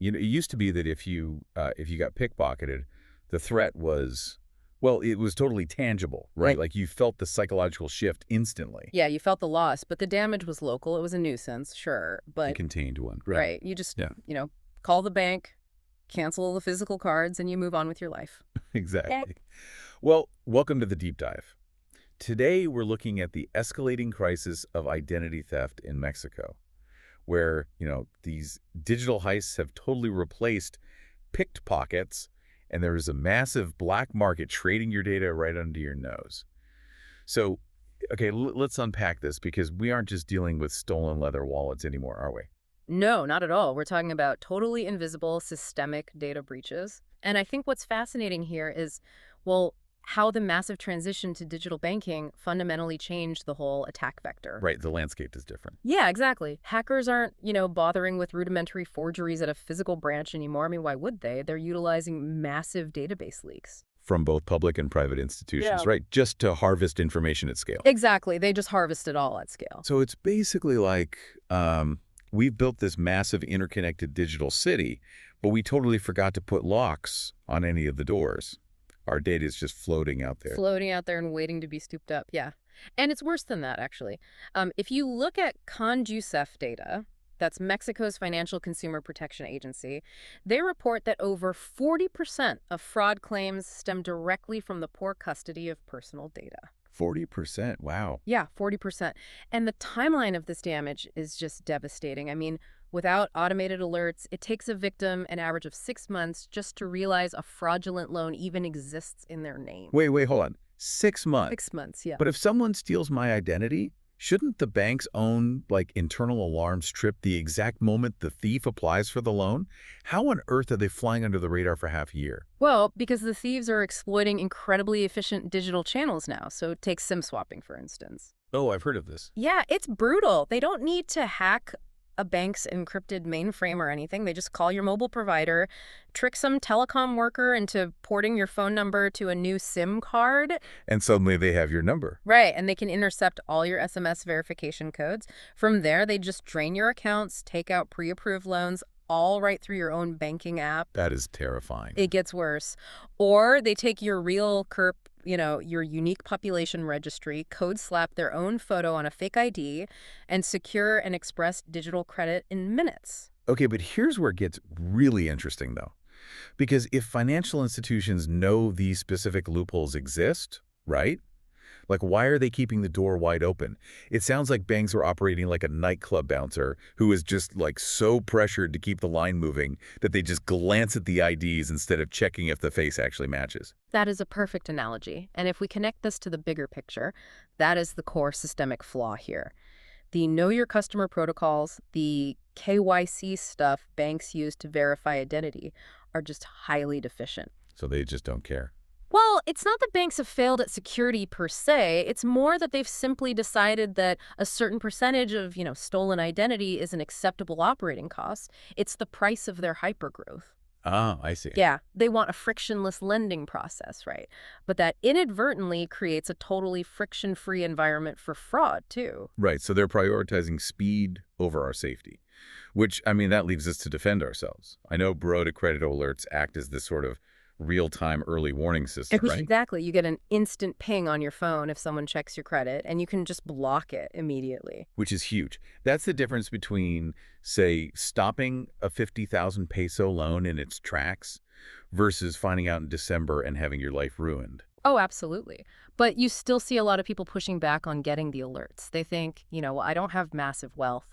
It used to be that if you got pickpocketed, the threat was, well, it was totally tangible, right? Like you felt the psychological shift instantly. Yeah, you felt the loss, but the damage was local. It was a nuisance, sure, A but contained one. right, you just, Yeah, call the bank, cancel the physical cards, and you move on with your life. exactly. Well, welcome to the deep dive. Today, we're looking at the escalating crisis of identity theft in Mexico, where, these digital heists have totally replaced pickpockets, and there is a massive black market trading your data right under your nose. So, okay, let's unpack this because we aren't just dealing with stolen leather wallets anymore, are we? No, not at all. We're talking about totally invisible systemic data breaches. And I think what's fascinating here is, well, how the massive transition to digital banking fundamentally changed the whole attack vector. Right, the landscape is different. Yeah, exactly. Hackers aren't, bothering with rudimentary forgeries at a physical branch anymore. I mean, why would they? They're utilizing massive database leaks. From both public and private institutions, Yeah. right? Just to harvest information at scale. Exactly. They just harvest it all at scale. So it's basically like we've built this massive interconnected digital city, but we totally forgot to put locks on any of the doors. Our data is just floating out there. Floating out there and waiting to be scooped up, yeah. And it's worse than that, actually. If you look at CONDUCEF data, that's Mexico's Financial Consumer Protection Agency, they report that over 40% of fraud claims stem directly from the poor custody of personal data. 40%, wow. Yeah, 40%. And the timeline of this damage is just devastating. I mean, without automated alerts, it takes a victim an average of 6 months just to realize a fraudulent loan even exists in their name. Wait, hold on. 6 months. 6 months, yeah. But if someone steals my identity, shouldn't the bank's own, internal alarms trip the exact moment the thief applies for the loan? How on earth are they flying under the radar for half a year? Well, because the thieves are exploiting incredibly efficient digital channels now. So take SIM swapping, for instance. Oh, I've heard of this. Yeah, it's brutal. They don't need to hack a bank's encrypted mainframe or anything. They just call your mobile provider, trick some telecom worker into porting your phone number to a new SIM card. And suddenly they have your number. Right, and they can intercept all your SMS verification codes. From there, they just drain your accounts, take out pre-approved loans, all right through your own banking app. That is terrifying. It gets worse. Or they take your real CURP, your unique population registry, code slap their own photo on a fake ID, and secure and express digital credit in minutes. Okay, but here's where it gets really interesting, though. Because if financial institutions know these specific loopholes exist, right? Why are they keeping the door wide open? It sounds like banks are operating like a nightclub bouncer who is just, so pressured to keep the line moving that they just glance at the IDs instead of checking if the face actually matches. That is a perfect analogy. And if we connect this to the bigger picture, that is the core systemic flaw here. The Know Your Customer protocols, the KYC stuff banks use to verify identity, are just highly deficient. So they just don't care. Well, it's not that banks have failed at security per se. It's more that they've simply decided that a certain percentage of, stolen identity is an acceptable operating cost. It's the price of their hypergrowth. Ah, I see. Yeah, they want a frictionless lending process, right? But that inadvertently creates a totally friction-free environment for fraud, too. Right, so they're prioritizing speed over our safety, which, that leaves us to defend ourselves. I know Bureau de Credit alerts act as this sort of real-time early warning system, right? Exactly. You get an instant ping on your phone if someone checks your credit, and you can just block it immediately. Which is huge. That's the difference between, say, stopping a 50,000 peso loan in its tracks versus finding out in December and having your life ruined. Oh, absolutely. But you still see a lot of people pushing back on getting the alerts. They think, well, I don't have massive wealth.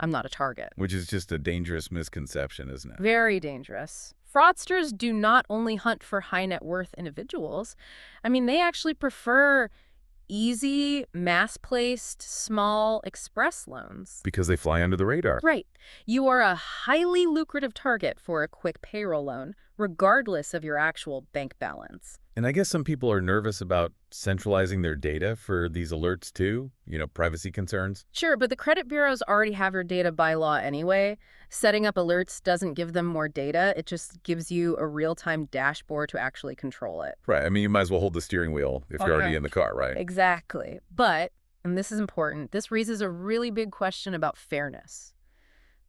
I'm not a target. Which is just a dangerous misconception, isn't it? Very dangerous. Fraudsters do not only hunt for high net worth individuals. They actually prefer easy, mass-placed, small express loans. Because they fly under the radar. Right. You are a highly lucrative target for a quick payroll loan, regardless of your actual bank balance. And I guess some people are nervous about centralizing their data for these alerts too, privacy concerns. Sure, but the credit bureaus already have your data by law anyway. Setting up alerts doesn't give them more data. It just gives you a real-time dashboard to actually control it. Right. You might as well hold the steering wheel if you're already in the car, right? Exactly. But, and this is important, this raises a really big question about fairness.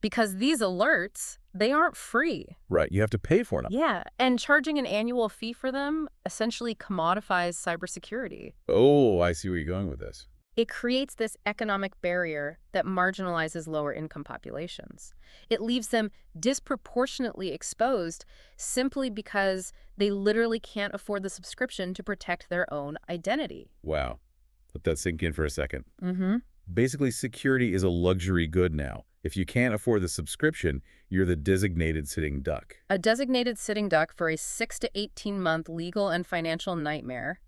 Because these alerts, they aren't free. Right, you have to pay for them. Yeah, and charging an annual fee for them essentially commodifies cybersecurity. Oh, I see where you're going with this. It creates this economic barrier that marginalizes lower income populations. It leaves them disproportionately exposed simply because they literally can't afford the subscription to protect their own identity. Wow. Let that sink in for a second. Mm-hmm. Basically, security is a luxury good now. If you can't afford the subscription, you're the designated sitting duck. A designated sitting duck for a 6 to 18-month legal and financial nightmare.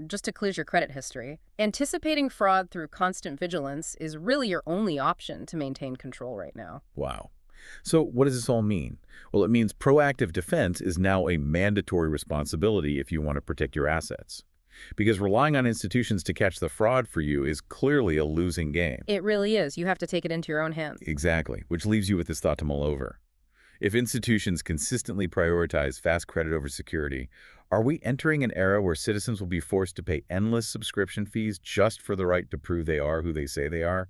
Just to clear your credit history. Anticipating fraud through constant vigilance is really your only option to maintain control right now. Wow. So what does this all mean? Well, it means proactive defense is now a mandatory responsibility if you want to protect your assets. Because relying on institutions to catch the fraud for you is clearly a losing game. It really is. You have to take it into your own hands. Exactly, which leaves you with this thought to mull over. If institutions consistently prioritize fast credit over security, are we entering an era where citizens will be forced to pay endless subscription fees just for the right to prove they are who they say they are?